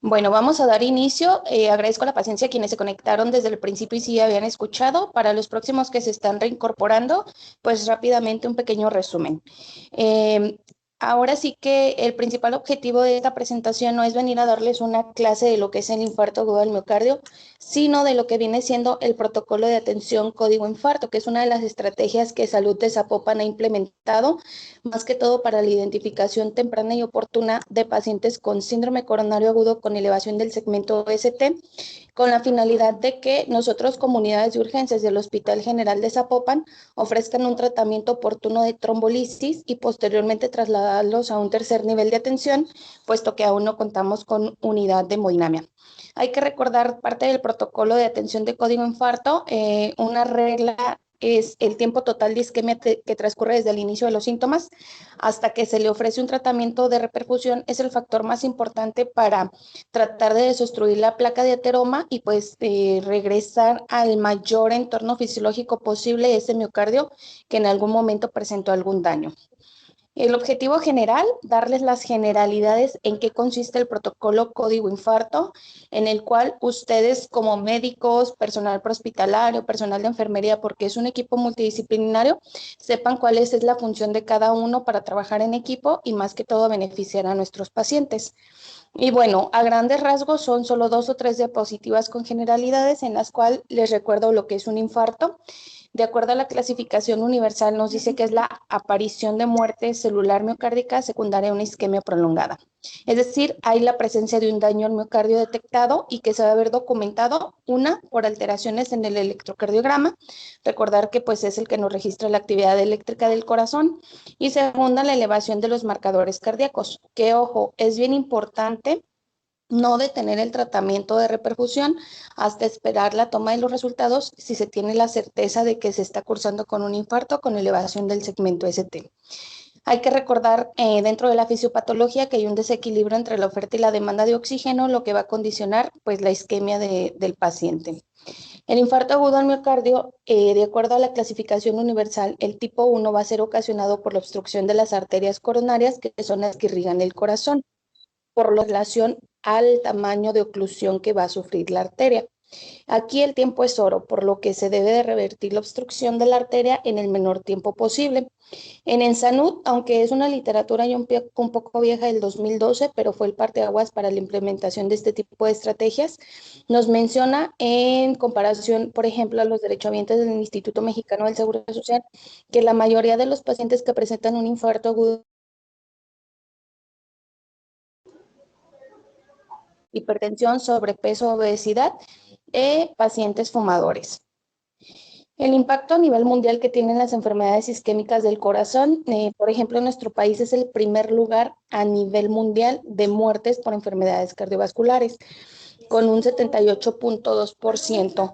Bueno, vamos a dar inicio. Agradezco la paciencia a quienes se conectaron desde el principio y sí habían escuchado. Para los próximos que se están reincorporando, pues rápidamente un pequeño resumen. Eh, Ahora sí que el principal objetivo de esta presentación no es venir a darles una clase de lo que es el infarto agudo del miocardio, sino de lo que viene siendo el protocolo de atención código infarto, que es una de las estrategias que Salud de Zapopan ha implementado más que todo para la identificación temprana y oportuna de pacientes con síndrome coronario agudo con elevación del segmento ST, con la finalidad de que nosotros, comunidades de urgencias del Hospital General de Zapopan, ofrezcan un tratamiento oportuno de trombolisis y posteriormente trasladarlos a un tercer nivel de atención, puesto que aún no contamos con unidad de hemodinamia. Hay que recordar parte del protocolo de atención de código infarto, una regla es el tiempo total de isquemia que transcurre desde el inicio de los síntomas hasta que se le ofrece un tratamiento de reperfusión. Es el factor más importante para tratar de desobstruir la placa de ateroma y pues regresar al mayor entorno fisiológico posible ese miocardio que en algún momento presentó algún daño. El objetivo general, darles las generalidades en qué consiste el protocolo código infarto, en el cual ustedes como médicos, personal prehospitalario, personal de enfermería, porque es un equipo multidisciplinario, sepan cuál es la función de cada uno para trabajar en equipo y más que todo beneficiar a nuestros pacientes. Y bueno, a grandes rasgos son solo 2 o 3 diapositivas con generalidades en las cuales les recuerdo lo que es un infarto. De acuerdo a la clasificación universal, nos dice que es la aparición de muerte celular miocárdica secundaria a una isquemia prolongada. Es decir, hay la presencia de un daño al miocardio detectado y que se va a ver documentado, una, por alteraciones en el electrocardiograma, recordar que pues es el que nos registra la actividad eléctrica del corazón, y segunda, la elevación de los marcadores cardíacos, que ojo, es bien importante no detener el tratamiento de reperfusión hasta esperar la toma de los resultados si se tiene la certeza de que se está cursando con un infarto con elevación del segmento ST. Hay que recordar dentro de la fisiopatología que hay un desequilibrio entre la oferta y la demanda de oxígeno, lo que va a condicionar pues la isquemia del paciente. El infarto agudo al miocardio, de acuerdo a la clasificación universal, el tipo 1 va a ser ocasionado por la obstrucción de las arterias coronarias, que son las que irrigan el corazón por la relación al tamaño de oclusión que va a sufrir la arteria. Aquí el tiempo es oro, por lo que se debe de revertir la obstrucción de la arteria en el menor tiempo posible. En Ensanud, aunque es una literatura ya un poco vieja del 2012, pero fue el parteaguas para la implementación de este tipo de estrategias, nos menciona en comparación, por ejemplo, a los derechohabientes del Instituto Mexicano del Seguro Social, que la mayoría de los pacientes que presentan un infarto agudo, hipertensión, sobrepeso, obesidad, pacientes fumadores. El impacto a nivel mundial que tienen las enfermedades isquémicas del corazón, por ejemplo, en nuestro país es el primer lugar a nivel mundial de muertes por enfermedades cardiovasculares, con un 78.2%.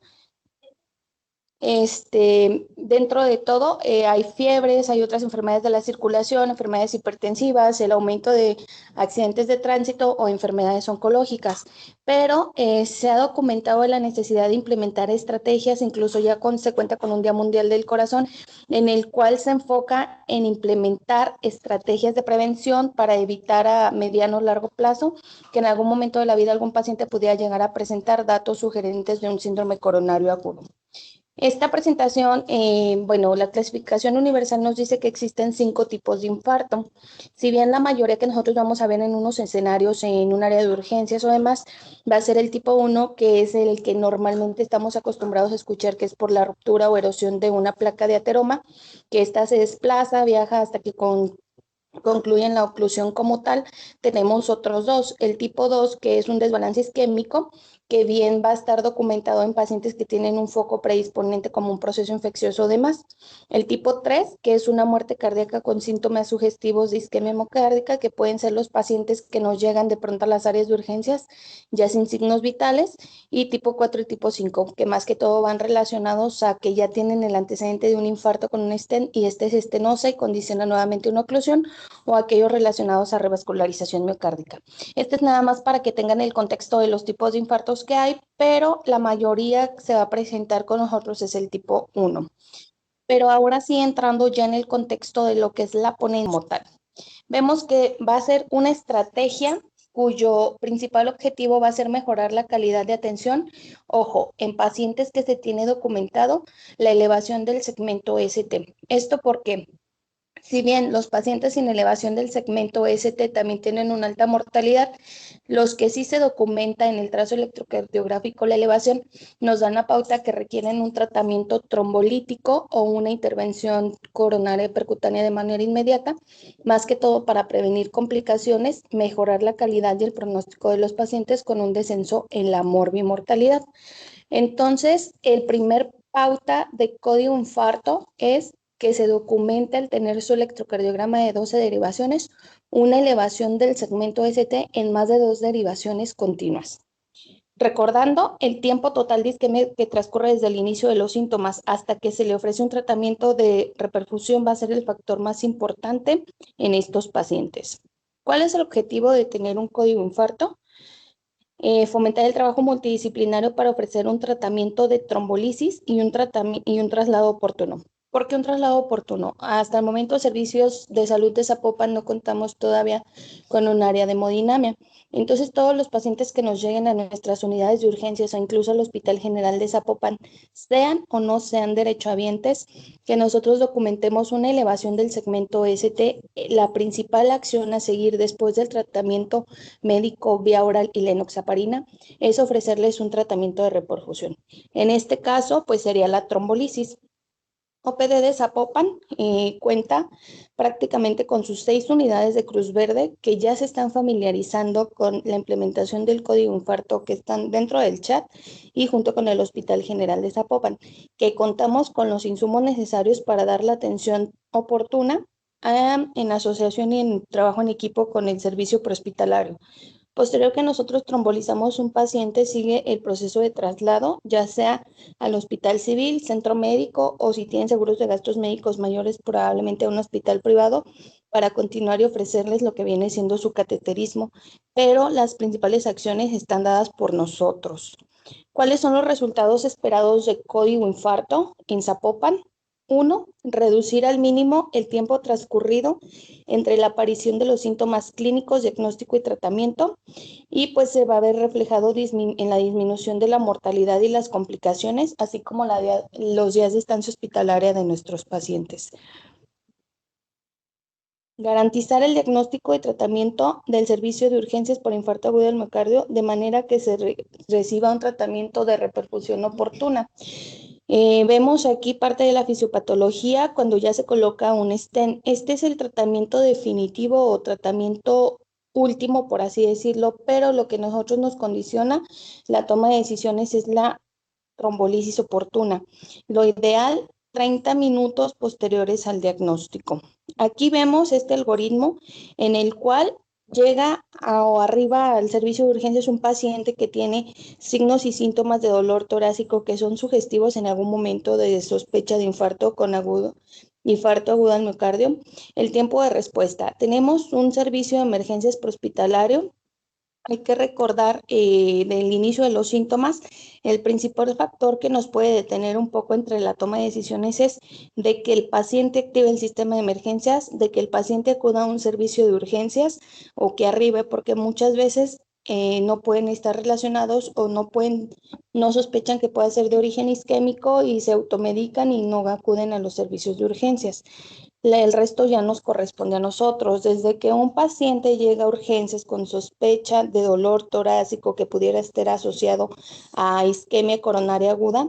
Dentro de todo, hay fiebres, hay otras enfermedades de la circulación, enfermedades hipertensivas, el aumento de accidentes de tránsito o enfermedades oncológicas, pero se ha documentado la necesidad de implementar estrategias, incluso ya se cuenta con un Día Mundial del Corazón, en el cual se enfoca en implementar estrategias de prevención para evitar a mediano o largo plazo que en algún momento de la vida algún paciente pudiera llegar a presentar datos sugerentes de un síndrome coronario agudo. Esta presentación, bueno, la clasificación universal nos dice que existen 5 tipos de infarto. Si bien la mayoría que nosotros vamos a ver en unos escenarios, en un área de urgencias o demás, va a ser el tipo 1, que es el que normalmente estamos acostumbrados a escuchar, que es por la ruptura o erosión de una placa de ateroma, que ésta se desplaza, viaja hasta que concluyen la oclusión como tal. Tenemos otros dos. El tipo 2, que es un desbalance isquémico, que bien va a estar documentado en pacientes que tienen un foco predisponente como un proceso infeccioso o demás. El tipo 3, que es una muerte cardíaca con síntomas sugestivos de isquemia hemocárdica, que pueden ser los pacientes que nos llegan de pronto a las áreas de urgencias ya sin signos vitales. Y tipo 4 y tipo 5, que más que todo van relacionados a que ya tienen el antecedente de un infarto con un stent y este es estenosa y condiciona nuevamente una oclusión, o aquellos relacionados a revascularización miocárdica. Este es nada más para que tengan el contexto de los tipos de infartos que hay, pero la mayoría se va a presentar con nosotros es el tipo 1. Pero ahora sí, entrando ya en el contexto de lo que es la ponencia como tal. Vemos que va a ser una estrategia cuyo principal objetivo va a ser mejorar la calidad de atención. Ojo, en pacientes que se tiene documentado la elevación del segmento ST. ¿Esto por qué? Si bien los pacientes sin elevación del segmento ST también tienen una alta mortalidad, los que sí se documenta en el trazo electrocardiográfico la elevación nos dan la pauta que requieren un tratamiento trombolítico o una intervención coronaria percutánea de manera inmediata, más que todo para prevenir complicaciones, mejorar la calidad y el pronóstico de los pacientes con un descenso en la morbimortalidad. Entonces, el primer pauta de código infarto es que se documente al tener su electrocardiograma de 12 derivaciones, una elevación del segmento ST en más de 2 derivaciones continuas. Recordando, el tiempo total de isquemia que transcurre desde el inicio de los síntomas hasta que se le ofrece un tratamiento de reperfusión va a ser el factor más importante en estos pacientes. ¿Cuál es el objetivo de tener un código infarto? Fomentar el trabajo multidisciplinario para ofrecer un tratamiento de trombolisis y un traslado oportuno. ¿Por qué un traslado oportuno? Hasta el momento, servicios de salud de Zapopan no contamos todavía con un área de hemodinamia. Entonces, todos los pacientes que nos lleguen a nuestras unidades de urgencias o incluso al Hospital General de Zapopan, sean o no sean derechohabientes, que nosotros documentemos una elevación del segmento ST. La principal acción a seguir después del tratamiento médico vía oral y lenoxaparina es ofrecerles un tratamiento de reperfusión. En este caso, pues sería la trombolisis. OPD de Zapopan cuenta prácticamente con sus 6 unidades de Cruz Verde que ya se están familiarizando con la implementación del código infarto, que están dentro del chat y junto con el Hospital General de Zapopan, que contamos con los insumos necesarios para dar la atención oportuna en asociación y en trabajo en equipo con el servicio prehospitalario. Posterior que nosotros trombolizamos un paciente, sigue el proceso de traslado, ya sea al hospital civil, centro médico o si tienen seguros de gastos médicos mayores, probablemente a un hospital privado para continuar y ofrecerles lo que viene siendo su cateterismo, pero las principales acciones están dadas por nosotros. ¿Cuáles son los resultados esperados de código infarto en Zapopan? 1. Reducir al mínimo el tiempo transcurrido entre la aparición de los síntomas clínicos, diagnóstico y tratamiento, y pues se va a ver reflejado en la disminución de la mortalidad y las complicaciones, así como los días de estancia hospitalaria de nuestros pacientes. Garantizar el diagnóstico y tratamiento del servicio de urgencias por infarto agudo del miocardio de manera que se reciba un tratamiento de reperfusión oportuna. Vemos aquí parte de la fisiopatología cuando ya se coloca un stent. Este es el tratamiento definitivo o tratamiento último, por así decirlo, pero lo que nosotros nos condiciona la toma de decisiones es la trombolisis oportuna. Lo ideal, 30 minutos posteriores al diagnóstico. Aquí vemos este algoritmo en el cual llega o arriba al servicio de urgencias un paciente que tiene signos y síntomas de dolor torácico que son sugestivos en algún momento de sospecha de infarto agudo al miocardio. El tiempo de respuesta. Tenemos un servicio de emergencias prehospitalario. Hay que recordar del inicio de los síntomas, el principal factor que nos puede detener un poco entre la toma de decisiones es de que el paciente active el sistema de emergencias, de que el paciente acuda a un servicio de urgencias o que arribe, porque muchas veces no pueden estar relacionados o no sospechan que pueda ser de origen isquémico y se automedican y no acuden a los servicios de urgencias. El resto ya nos corresponde a nosotros. Desde que un paciente llega a urgencias con sospecha de dolor torácico que pudiera estar asociado a isquemia coronaria aguda,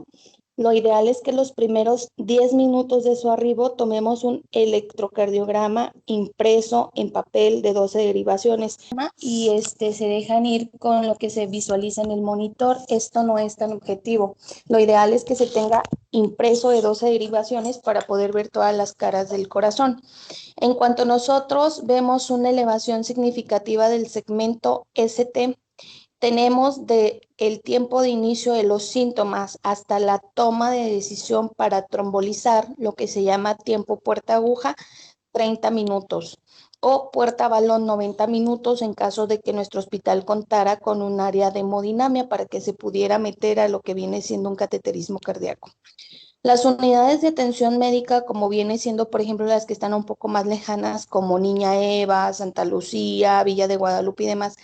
lo ideal es que los primeros 10 minutos de su arribo tomemos un electrocardiograma impreso en papel de 12 derivaciones y se dejan ir con lo que se visualiza en el monitor. Esto no es tan objetivo. Lo ideal es que se tenga impreso de 12 derivaciones para poder ver todas las caras del corazón. En cuanto nosotros vemos una elevación significativa del segmento ST, tenemos el tiempo de inicio de los síntomas hasta la toma de decisión para trombolizar, lo que se llama tiempo puerta aguja, 30 minutos o puerta balón 90 minutos en caso de que nuestro hospital contara con un área de hemodinamia para que se pudiera meter a lo que viene siendo un cateterismo cardíaco. Las unidades de atención médica, como viene siendo, por ejemplo, las que están un poco más lejanas, como Niña Eva, Santa Lucía, Villa de Guadalupe y demás,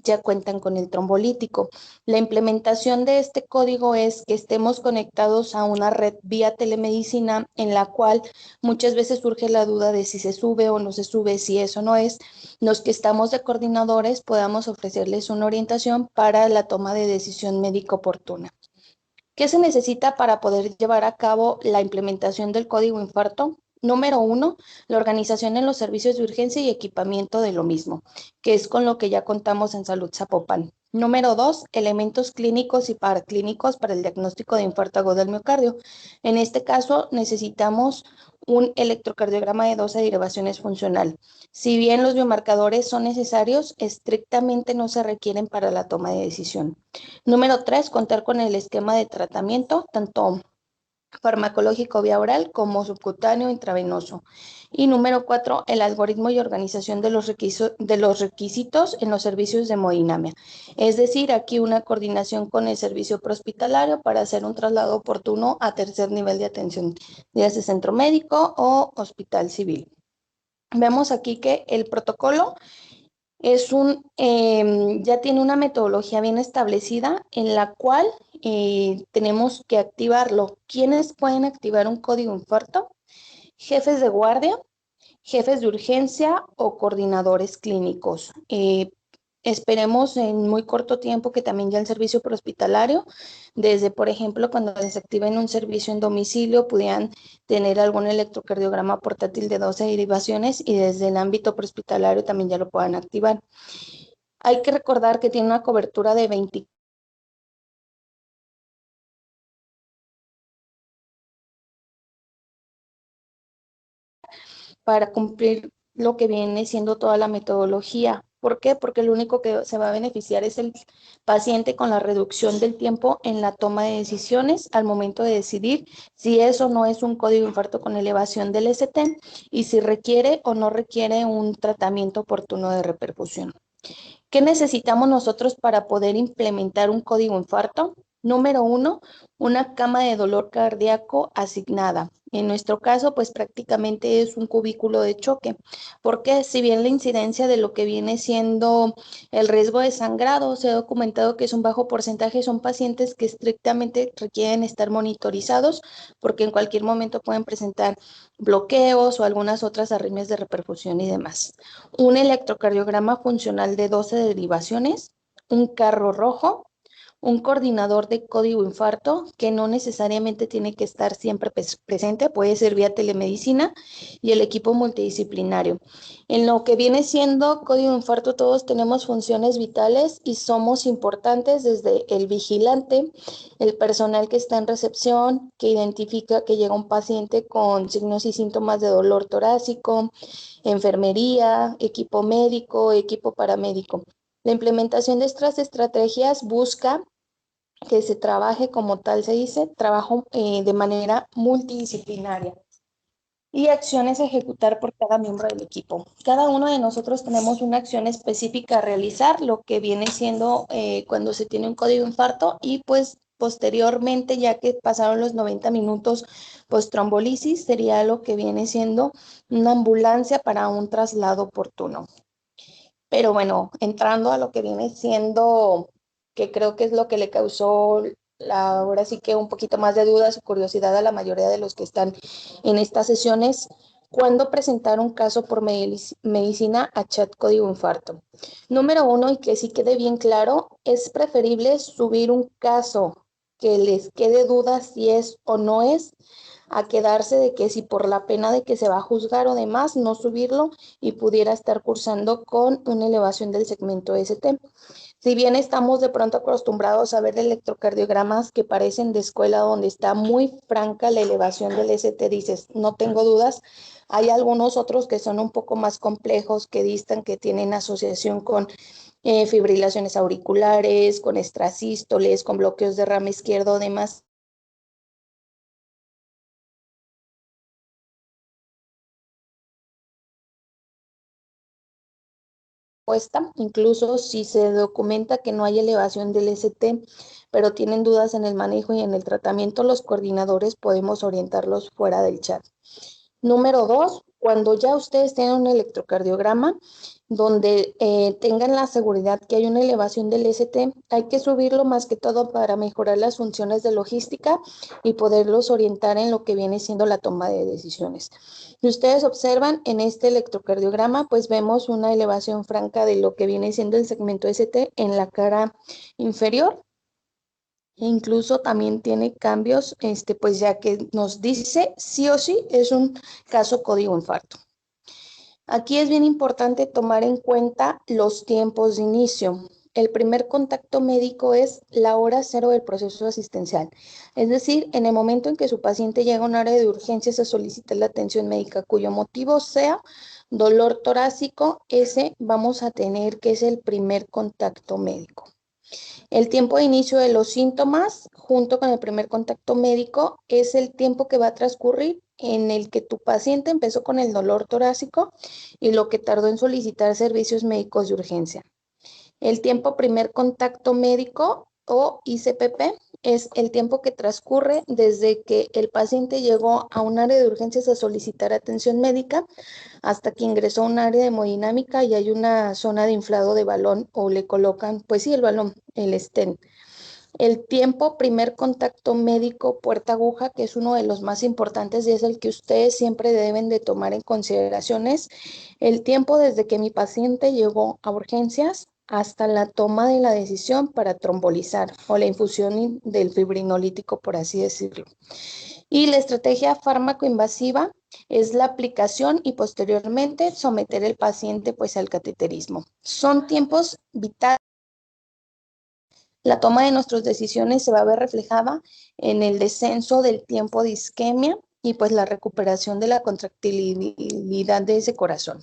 ya cuentan con el trombolítico. La implementación de este código es que estemos conectados a una red vía telemedicina en la cual muchas veces surge la duda de si se sube o no se sube, si eso no es. Los que estamos de coordinadores podamos ofrecerles una orientación para la toma de decisión médica oportuna. ¿Qué se necesita para poder llevar a cabo la implementación del código infarto? Número uno, la organización en los servicios de urgencia y equipamiento de lo mismo, que es con lo que ya contamos en Salud Zapopan. Número dos, elementos clínicos y paraclínicos para el diagnóstico de infarto agudo del miocardio. En este caso, necesitamos un electrocardiograma de 12 derivaciones funcional. Si bien los biomarcadores son necesarios, estrictamente no se requieren para la toma de decisión. Número tres, contar con el esquema de tratamiento, tanto farmacológico vía oral como subcutáneo intravenoso. Y número cuatro, el algoritmo y organización de los requisitos en los servicios de hemodinamia. Es decir, aquí una coordinación con el servicio prehospitalario para hacer un traslado oportuno a tercer nivel de atención, ya sea centro médico o hospital civil. Vemos aquí que el protocolo ya tiene una metodología bien establecida en la cual tenemos que activarlo. ¿Quiénes pueden activar un código infarto? Jefes de guardia, jefes de urgencia o coordinadores clínicos. Esperemos en muy corto tiempo que también ya el servicio prehospitalario, desde por ejemplo cuando desactiven un servicio en domicilio, pudieran tener algún electrocardiograma portátil de 12 derivaciones y desde el ámbito prehospitalario también ya lo puedan activar. Hay que recordar que tiene una cobertura de 20 para cumplir lo que viene siendo toda la metodología. ¿Por qué? Porque lo único que se va a beneficiar es el paciente con la reducción del tiempo en la toma de decisiones al momento de decidir si eso no es un código infarto con elevación del ST y si requiere o no requiere un tratamiento oportuno de reperfusión. ¿Qué necesitamos nosotros para poder implementar un código infarto? Número uno, una cama de dolor cardíaco asignada. En nuestro caso, pues prácticamente es un cubículo de choque, porque si bien la incidencia de lo que viene siendo el riesgo de sangrado se ha documentado que es un bajo porcentaje, son pacientes que estrictamente requieren estar monitorizados porque en cualquier momento pueden presentar bloqueos o algunas otras arritmias de reperfusión y demás. Un electrocardiograma funcional de 12 derivaciones, un carro rojo, un coordinador de código infarto que no necesariamente tiene que estar siempre presente, puede ser vía telemedicina y el equipo multidisciplinario. En lo que viene siendo código infarto, todos tenemos funciones vitales y somos importantes desde el vigilante, el personal que está en recepción, que identifica que llega un paciente con signos y síntomas de dolor torácico, enfermería, equipo médico, equipo paramédico. La implementación de estas estrategias busca que se trabaje, como tal se dice, trabajo de manera multidisciplinaria y acciones a ejecutar por cada miembro del equipo. Cada uno de nosotros tenemos una acción específica a realizar, lo que viene siendo cuando se tiene un código infarto y pues posteriormente, ya que pasaron los 90 minutos post-trombolisis, sería lo que viene siendo una ambulancia para un traslado oportuno. Pero bueno, entrando a lo que viene siendo, que creo que es lo que le causó ahora sí que un poquito más de dudas o curiosidad a la mayoría de los que están en estas sesiones, ¿cuándo presentar un caso por medicina a chat código infarto? Número uno, y que sí quede bien claro, es preferible subir un caso que les quede duda si es o no es, a quedarse de que si por la pena de que se va a juzgar o demás, no subirlo y pudiera estar cursando con una elevación del segmento ST. Si bien estamos de pronto acostumbrados a ver electrocardiogramas que parecen de escuela donde está muy franca la elevación del ST, dices, no tengo dudas, hay algunos otros que son un poco más complejos, que distan, que tienen asociación con fibrilaciones auriculares, con extrasístoles, con bloqueos de rama izquierdo, demás. Incluso si se documenta que no hay elevación del ST, pero tienen dudas en el manejo y en el tratamiento, los coordinadores podemos orientarlos fuera del chat. Número dos, Cuando ya ustedes tienen un electrocardiograma donde tengan la seguridad que hay una elevación del ST, hay que subirlo más que todo para mejorar las funciones de logística y poderlos orientar en lo que viene siendo la toma de decisiones. Si ustedes observan en este electrocardiograma, pues vemos una elevación franca de lo que viene siendo el segmento ST en la cara inferior. E incluso también tiene cambios, pues ya que nos dice sí o sí es un caso código infarto. Aquí es bien importante tomar en cuenta los tiempos de inicio. El primer contacto médico es la hora cero del proceso asistencial, es decir, en el momento en que su paciente llega a un área de urgencias a solicitar la atención médica, cuyo motivo sea dolor torácico, ese vamos a tener que es el primer contacto médico. El tiempo de inicio de los síntomas, junto con el primer contacto médico, es el tiempo que va a transcurrir en el que tu paciente empezó con el dolor torácico y lo que tardó en solicitar servicios médicos de urgencia. El tiempo primer contacto médico o ICPP es el tiempo que transcurre desde que el paciente llegó a un área de urgencias a solicitar atención médica hasta que ingresó a un área de hemodinámica y hay una zona de inflado de balón o le colocan, pues sí, el balón, el stent. El tiempo primer contacto médico puerta aguja, que es uno de los más importantes y es el que ustedes siempre deben de tomar en consideración, es el tiempo desde que mi paciente llegó a urgencias hasta la toma de la decisión para trombolizar o la infusión del fibrinolítico, por así decirlo. Y la estrategia fármaco-invasiva es la aplicación y posteriormente someter el paciente pues al cateterismo. Son tiempos vitales. La toma de nuestras decisiones se va a ver reflejada en el descenso del tiempo de isquemia y pues la recuperación de la contractilidad de ese corazón.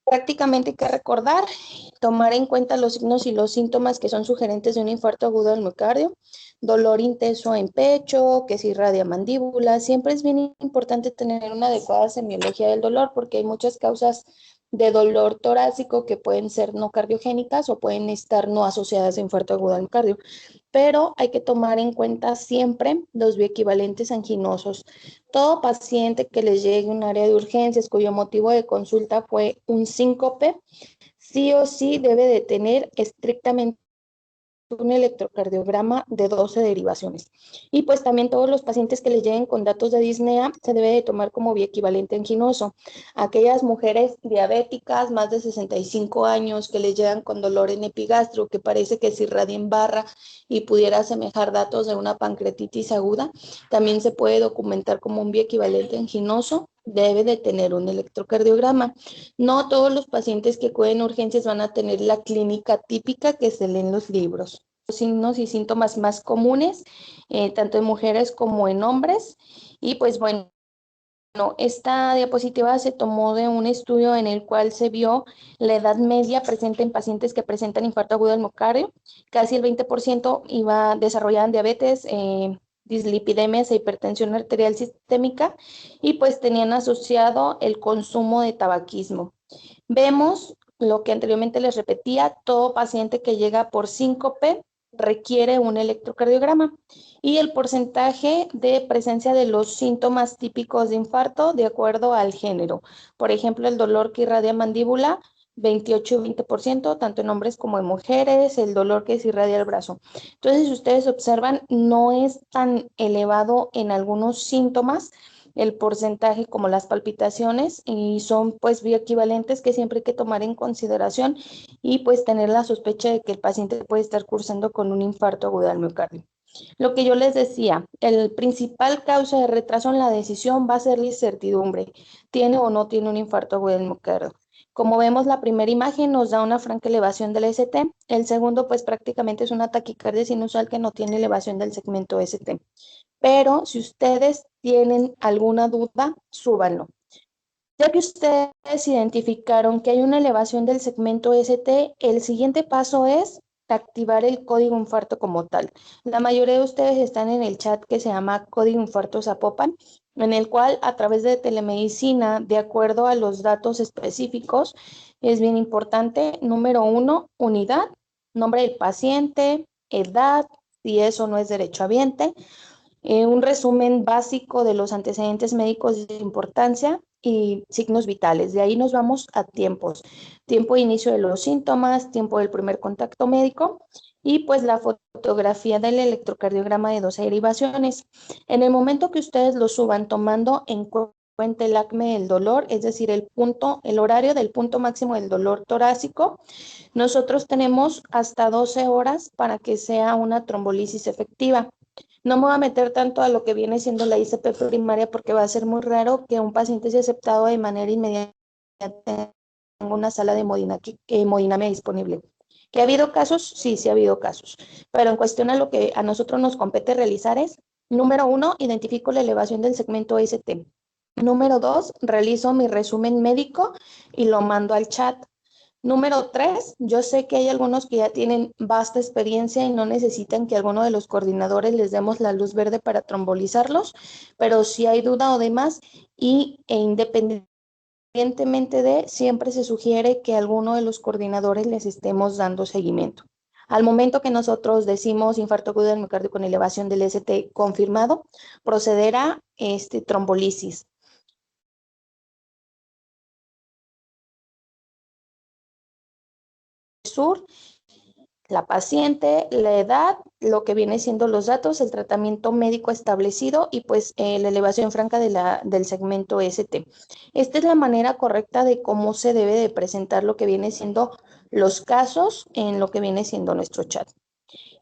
Prácticamente hay que recordar, tomar en cuenta los signos y los síntomas que son sugerentes de un infarto agudo del miocardio, dolor intenso en pecho, que se irradia mandíbula. Siempre es bien importante tener una adecuada semiología del dolor porque hay muchas causas de dolor torácico que pueden ser no cardiogénicas o pueden estar no asociadas a infarto agudo del miocardio, pero hay que tomar en cuenta siempre los bioequivalentes anginosos. Todo paciente que les llegue a un área de urgencias cuyo motivo de consulta fue un síncope, sí o sí debe de tener estrictamente un electrocardiograma de 12 derivaciones. Y pues también todos los pacientes que les lleguen con datos de disnea se debe de tomar como bioequivalente anginoso. Aquellas mujeres diabéticas, más de 65 años, que les llegan con dolor en epigastro, que parece que se irradia en barra y pudiera asemejar datos de una pancreatitis aguda, también se puede documentar como un bioequivalente anginoso, debe de tener un electrocardiograma. No todos los pacientes que acuden a urgencias van a tener la clínica típica que se lee en los libros. Los signos y síntomas más comunes, tanto en mujeres como en hombres. Y pues bueno, esta diapositiva se tomó de un estudio en el cual se vio la edad media presente en pacientes que presentan infarto agudo del miocardio. Casi el 20% desarrollaban diabetes, dislipidemias e hipertensión arterial sistémica y pues tenían asociado el consumo de tabaquismo. Vemos lo que anteriormente les repetía, todo paciente que llega por síncope requiere un electrocardiograma y el porcentaje de presencia de los síntomas típicos de infarto de acuerdo al género. Por ejemplo, el dolor que irradia mandíbula, 28 y 20%, tanto en hombres como en mujeres, el dolor que se irradia el brazo. Entonces, si ustedes observan, no es tan elevado en algunos síntomas el porcentaje como las palpitaciones y son pues bioequivalentes que siempre hay que tomar en consideración y pues tener la sospecha de que el paciente puede estar cursando con un infarto agudo al miocardio. Lo que yo les decía, el principal causa de retraso en la decisión va a ser la incertidumbre. ¿Tiene o no tiene un infarto agudo del miocardio? Como vemos, la primera imagen nos da una franca elevación del ST. El segundo, pues prácticamente es una taquicardia sinusal que no tiene elevación del segmento ST. Pero si ustedes tienen alguna duda, súbanlo. Ya que ustedes identificaron que hay una elevación del segmento ST, el siguiente paso es activar el código infarto como tal. La mayoría de ustedes están en el chat que se llama Código Infarto Zapopan, en el cual a través de telemedicina, de acuerdo a los datos específicos, es bien importante, número 1, unidad, nombre del paciente, edad, si eso no es derechohabiente, un resumen básico de los antecedentes médicos de importancia, y signos vitales. De ahí nos vamos a tiempos. Tiempo de inicio de los síntomas, tiempo del primer contacto médico y pues la fotografía del electrocardiograma de 12 derivaciones. En el momento que ustedes lo suban tomando en cuenta el acme del dolor, es decir, el horario del punto máximo del dolor torácico, nosotros tenemos hasta 12 horas para que sea una trombolisis efectiva. No me voy a meter tanto a lo que viene siendo la ICP primaria porque va a ser muy raro que un paciente sea aceptado de manera inmediata en una sala de hemodinamia disponible. ¿Que ha habido casos? Sí, sí ha habido casos. Pero en cuestión a lo que a nosotros nos compete realizar es, número 1, identifico la elevación del segmento ST. Número 2, realizo mi resumen médico y lo mando al chat. Número 3, yo sé que hay algunos que ya tienen vasta experiencia y no necesitan que alguno de los coordinadores les demos la luz verde para trombolizarlos, pero si hay duda o demás, independientemente de, siempre se sugiere que alguno de los coordinadores les estemos dando seguimiento. Al momento que nosotros decimos infarto agudo del miocardio con elevación del ST confirmado, procederá trombolisis. Sur, la paciente, la edad, lo que viene siendo los datos, el tratamiento médico establecido y pues la elevación franca del segmento ST. Esta es la manera correcta de cómo se debe de presentar lo que viene siendo los casos en lo que viene siendo nuestro chat.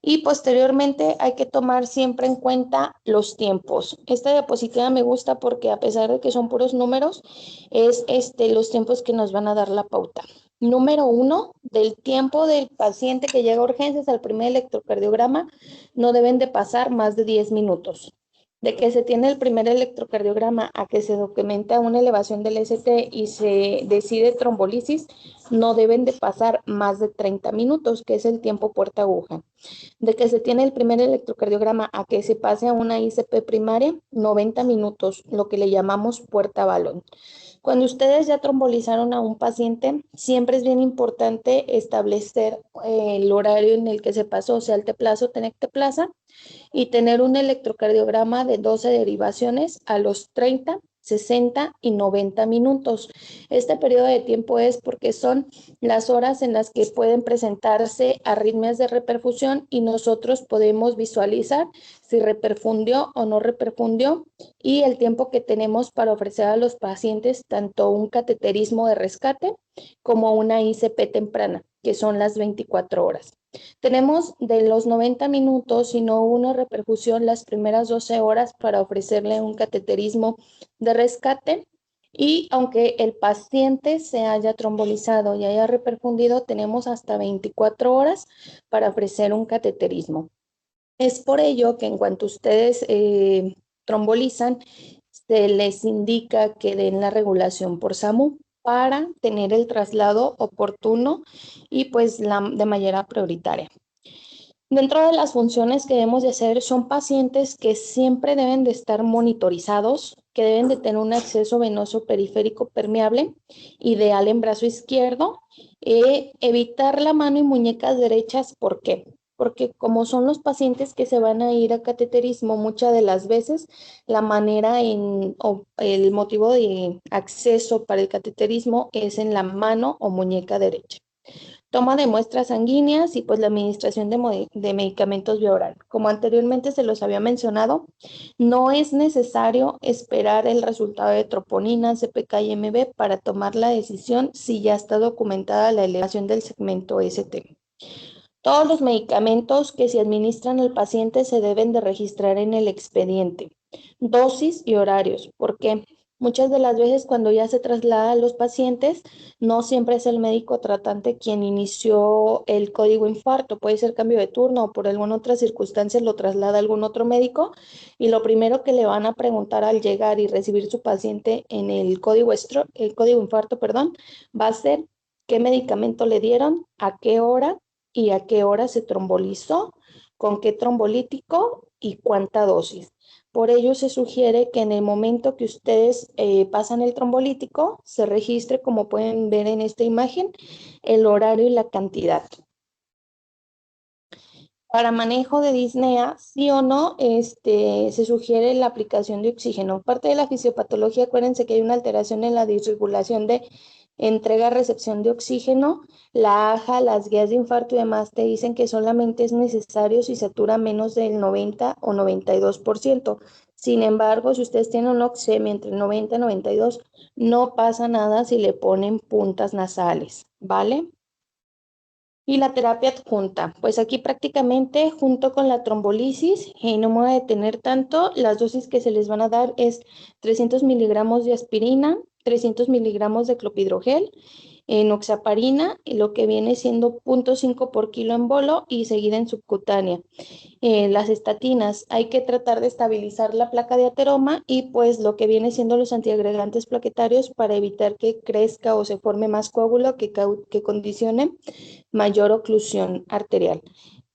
Y posteriormente hay que tomar siempre en cuenta los tiempos. Esta diapositiva me gusta porque a pesar de que son puros números, es los tiempos que nos van a dar la pauta. Número 1, del tiempo del paciente que llega a urgencias al primer electrocardiograma, no deben de pasar más de 10 minutos. De que se tiene el primer electrocardiograma a que se documenta una elevación del ST y se decide trombolisis, no deben de pasar más de 30 minutos, que es el tiempo puerta aguja. De que se tiene el primer electrocardiograma a que se pase a una ICP primaria, 90 minutos, lo que le llamamos puerta balón. Cuando ustedes ya trombolizaron a un paciente, siempre es bien importante establecer el horario en el que se pasó, sea el teplaza o tenecteplaza, y tener un electrocardiograma de 12 derivaciones a los 30, 60 y 90 minutos. Este periodo de tiempo es porque son las horas en las que pueden presentarse arritmias de reperfusión y nosotros podemos visualizar si reperfundió o no reperfundió y el tiempo que tenemos para ofrecer a los pacientes tanto un cateterismo de rescate como una ICP temprana, que son las 24 horas. Tenemos de los 90 minutos, si no hubo una repercusión, las primeras 12 horas para ofrecerle un cateterismo de rescate. Y aunque el paciente se haya trombolizado y haya reperfundido, tenemos hasta 24 horas para ofrecer un cateterismo. Es por ello que en cuanto ustedes trombolizan, se les indica que den la regulación por SAMU para tener el traslado oportuno y pues de manera prioritaria. Dentro de las funciones que debemos de hacer son pacientes que siempre deben de estar monitorizados, que deben de tener un acceso venoso periférico permeable, ideal en brazo izquierdo, evitar la mano y muñecas derechas. ¿Por qué? Porque como son los pacientes que se van a ir a cateterismo, muchas de las veces la manera o el motivo de acceso para el cateterismo es en la mano o muñeca derecha. Toma de muestras sanguíneas y pues la administración de medicamentos vía oral. Como anteriormente se los había mencionado, no es necesario esperar el resultado de troponina, CPK y MB para tomar la decisión si ya está documentada la elevación del segmento ST. Todos los medicamentos que se administran al paciente se deben de registrar en el expediente. Dosis y horarios, porque muchas de las veces cuando ya se traslada a los pacientes, no siempre es el médico tratante quien inició el código infarto. Puede ser cambio de turno o por alguna otra circunstancia lo traslada algún otro médico y lo primero que le van a preguntar al llegar y recibir su paciente en el código infarto, va a ser qué medicamento le dieron, a qué hora y a qué hora se trombolizó, con qué trombolítico y cuánta dosis. Por ello se sugiere que en el momento que ustedes pasan el trombolítico, se registre, como pueden ver en esta imagen, el horario y la cantidad. Para manejo de disnea, sí o no, se sugiere la aplicación de oxígeno. Parte de la fisiopatología, acuérdense que hay una alteración en la disregulación de entrega-recepción de oxígeno. La AJA, las guías de infarto y demás te dicen que solamente es necesario si satura menos del 90 o 92%. Sin embargo, si ustedes tienen una oxemia entre 90 y 92, no pasa nada si le ponen puntas nasales, ¿vale? Y la terapia adjunta, pues aquí prácticamente junto con la trombolisis, y no me voy a detener tanto, las dosis que se les van a dar es 300 miligramos de aspirina, 300 miligramos de clopidogrel, enoxaparina, lo que viene siendo 0,5 por kilo en bolo y seguida en subcutánea. Las estatinas, hay que tratar de estabilizar la placa de ateroma y pues lo que viene siendo los antiagregantes plaquetarios para evitar que crezca o se forme más coágulo que condicione mayor oclusión arterial.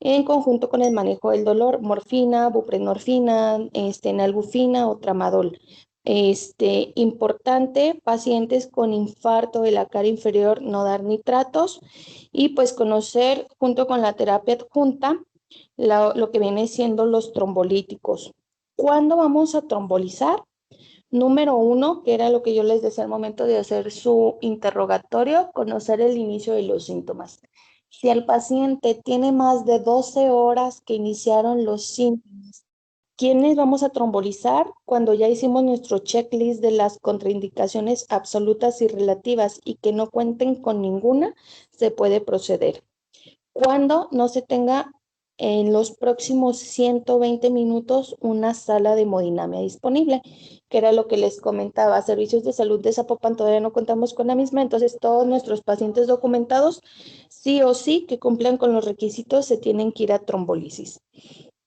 En conjunto con el manejo del dolor, morfina, buprenorfina, nalbufina o tramadol. Importante, pacientes con infarto de la cara inferior, no dar nitratos y pues conocer junto con la terapia adjunta lo que viene siendo los trombolíticos. ¿Cuándo vamos a trombolizar? Número uno, que era lo que yo les decía al momento de hacer su interrogatorio, conocer el inicio de los síntomas. Si el paciente tiene más de 12 horas que iniciaron los síntomas, ¿quiénes vamos a trombolizar? Cuando ya hicimos nuestro checklist de las contraindicaciones absolutas y relativas y que no cuenten con ninguna, se puede proceder. Cuando no se tenga en los próximos 120 minutos una sala de hemodinamia disponible, que era lo que les comentaba. Servicios de salud de Zapopan todavía no contamos con la misma, entonces todos nuestros pacientes documentados, sí o sí, que cumplan con los requisitos, se tienen que ir a trombolisis.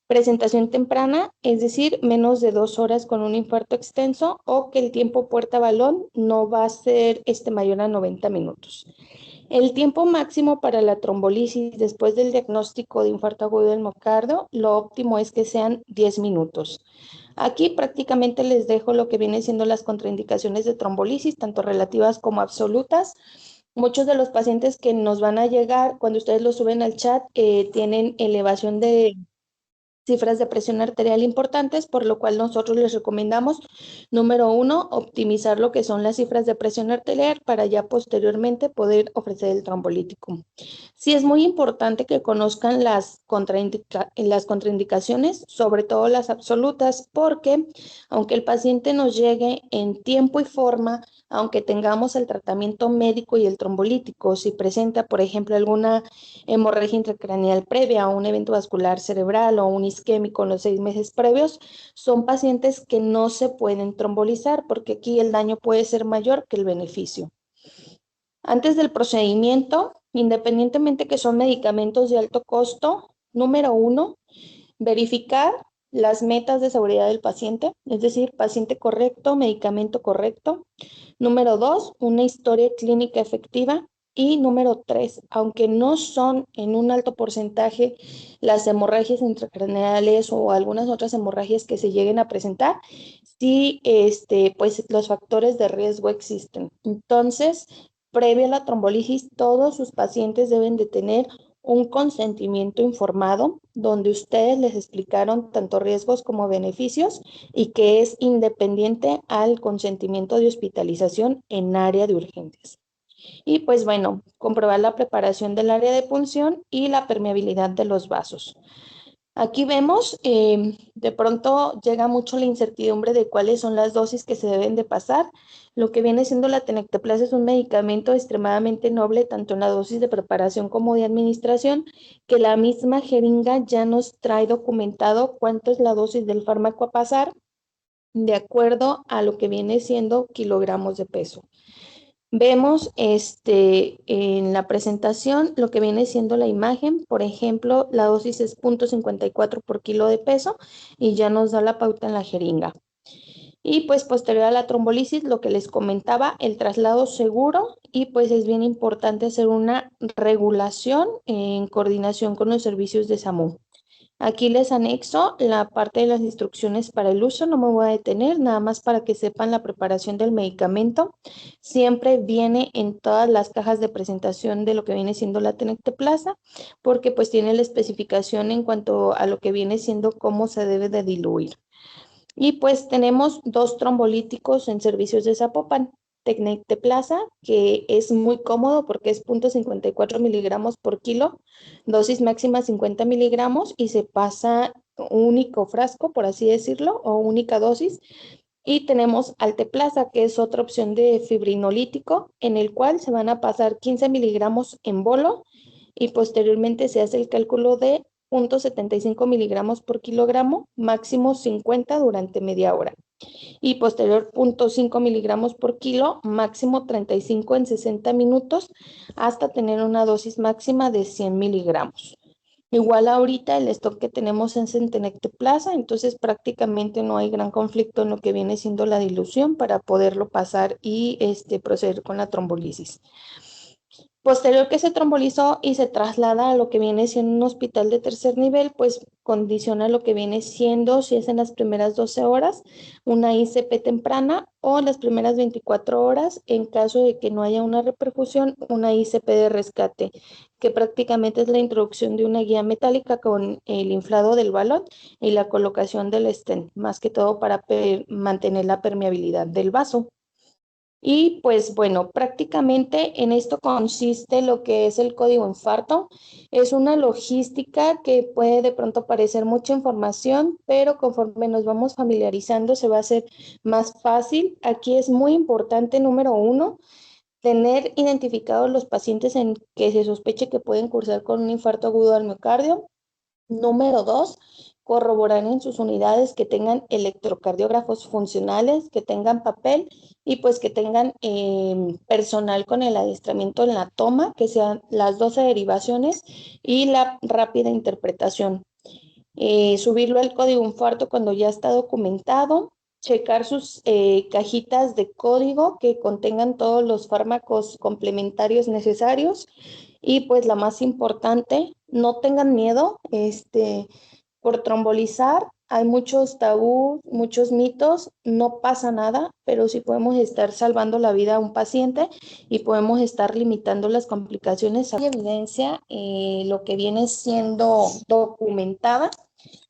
Presentación temprana, es decir, menos de 2 horas con un infarto extenso o que el tiempo puerta-balón no va a ser mayor a 90 minutos. El tiempo máximo para la trombolisis después del diagnóstico de infarto agudo del miocardio, lo óptimo es que sean 10 minutos. Aquí prácticamente les dejo lo que viene siendo las contraindicaciones de trombolisis, tanto relativas como absolutas. Muchos de los pacientes que nos van a llegar, cuando ustedes lo suben al chat, tienen elevación de cifras de presión arterial importantes, por lo cual nosotros les recomendamos, número uno, optimizar lo que son las cifras de presión arterial para ya posteriormente poder ofrecer el trombolítico. Sí es muy importante que conozcan las contraindicaciones, sobre todo las absolutas, porque aunque el paciente nos llegue en tiempo y forma, aunque tengamos el tratamiento médico y el trombolítico, si presenta, por ejemplo, alguna hemorragia intracraneal previa o un evento vascular cerebral o un isquémico en los 6 meses previos, son pacientes que no se pueden trombolizar porque aquí el daño puede ser mayor que el beneficio. Antes del procedimiento, independientemente que son medicamentos de alto costo, número uno, verificar las metas de seguridad del paciente, es decir, paciente correcto, medicamento correcto. Número dos, una historia clínica efectiva. Y número tres, aunque no son en un alto porcentaje las hemorragias intracraneales o algunas otras hemorragias que se lleguen a presentar, sí, pues los factores de riesgo existen. Entonces, previo a la trombolisis, todos sus pacientes deben de tener un consentimiento informado donde ustedes les explicaron tanto riesgos como beneficios y que es independiente al consentimiento de hospitalización en área de urgencias. Y pues bueno, comprobar la preparación del área de punción y la permeabilidad de los vasos. Aquí vemos, de pronto llega mucho la incertidumbre de cuáles son las dosis que se deben de pasar. Lo que viene siendo la tenecteplasa es un medicamento extremadamente noble, tanto en la dosis de preparación como de administración, que la misma jeringa ya nos trae documentado cuánto es la dosis del fármaco a pasar, de acuerdo a lo que viene siendo kilogramos de peso. Vemos en la presentación lo que viene siendo la imagen, por ejemplo, la dosis es 0,54 por kilo de peso y ya nos da la pauta en la jeringa. Y pues posterior a la trombolisis, lo que les comentaba, el traslado seguro y pues es bien importante hacer una regulación en coordinación con los servicios de SAMU. Aquí les anexo la parte de las instrucciones para el uso, no me voy a detener, nada más para que sepan la preparación del medicamento. Siempre viene en todas las cajas de presentación de lo que viene siendo la Tenecteplasa, porque pues tiene la especificación en cuanto a lo que viene siendo cómo se debe de diluir. Y pues tenemos dos trombolíticos en servicios de Zapopan. Tecnecteplasa, que es muy cómodo porque es 0,54 miligramos por kilo, dosis máxima 50 miligramos y se pasa único frasco, por así decirlo, o única dosis. Y tenemos Alteplasa, que es otra opción de fibrinolítico, en el cual se van a pasar 15 miligramos en bolo y posteriormente se hace el cálculo de 0,75 miligramos por kilogramo, máximo 50 durante media hora. Y posterior 0,5 miligramos por kilo, máximo 35 en 60 minutos, hasta tener una dosis máxima de 100 miligramos. Igual ahorita el stock que tenemos es en Tenecteplasa, entonces prácticamente no hay gran conflicto en lo que viene siendo la dilución para poderlo pasar y proceder con la trombolisis. Posterior que se trombolizó y se traslada a lo que viene siendo un hospital de tercer nivel, pues condiciona lo que viene siendo, si es en las primeras 12 horas, una ICP temprana o las primeras 24 horas, en caso de que no haya una repercusión, una ICP de rescate, que prácticamente es la introducción de una guía metálica con el inflado del balón y la colocación del stent, más que todo para mantener la permeabilidad del vaso. Y pues bueno, prácticamente en esto consiste lo que es el código infarto. Es una logística que puede de pronto parecer mucha información, pero conforme nos vamos familiarizando se va a hacer más fácil. Aquí es muy importante, número uno, tener identificados los pacientes en que se sospeche que pueden cursar con un infarto agudo al miocardio. Número dos, corroborar en sus unidades que tengan electrocardiógrafos funcionales, que tengan papel y pues que tengan personal con el adiestramiento en la toma, que sean las 12 derivaciones y la rápida interpretación. Subirlo al código infarto cuando ya está documentado, checar sus cajitas de código que contengan todos los fármacos complementarios necesarios y pues la más importante, no tengan miedo, por trombolizar hay muchos tabús, muchos mitos, no pasa nada, pero sí podemos estar salvando la vida a un paciente y podemos estar limitando las complicaciones. Hay evidencia, lo que viene siendo documentada,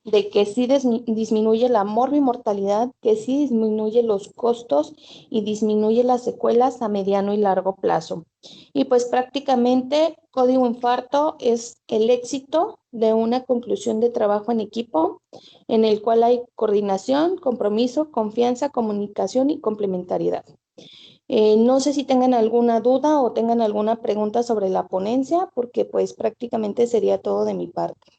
de que sí disminuye la morbimortalidad, que sí disminuye los costos y disminuye las secuelas a mediano y largo plazo. Y pues prácticamente código infarto es el éxito de una conclusión de trabajo en equipo en el cual hay coordinación, compromiso, confianza, comunicación y complementariedad. No sé si tengan alguna duda o tengan alguna pregunta sobre la ponencia, porque pues prácticamente sería todo de mi parte.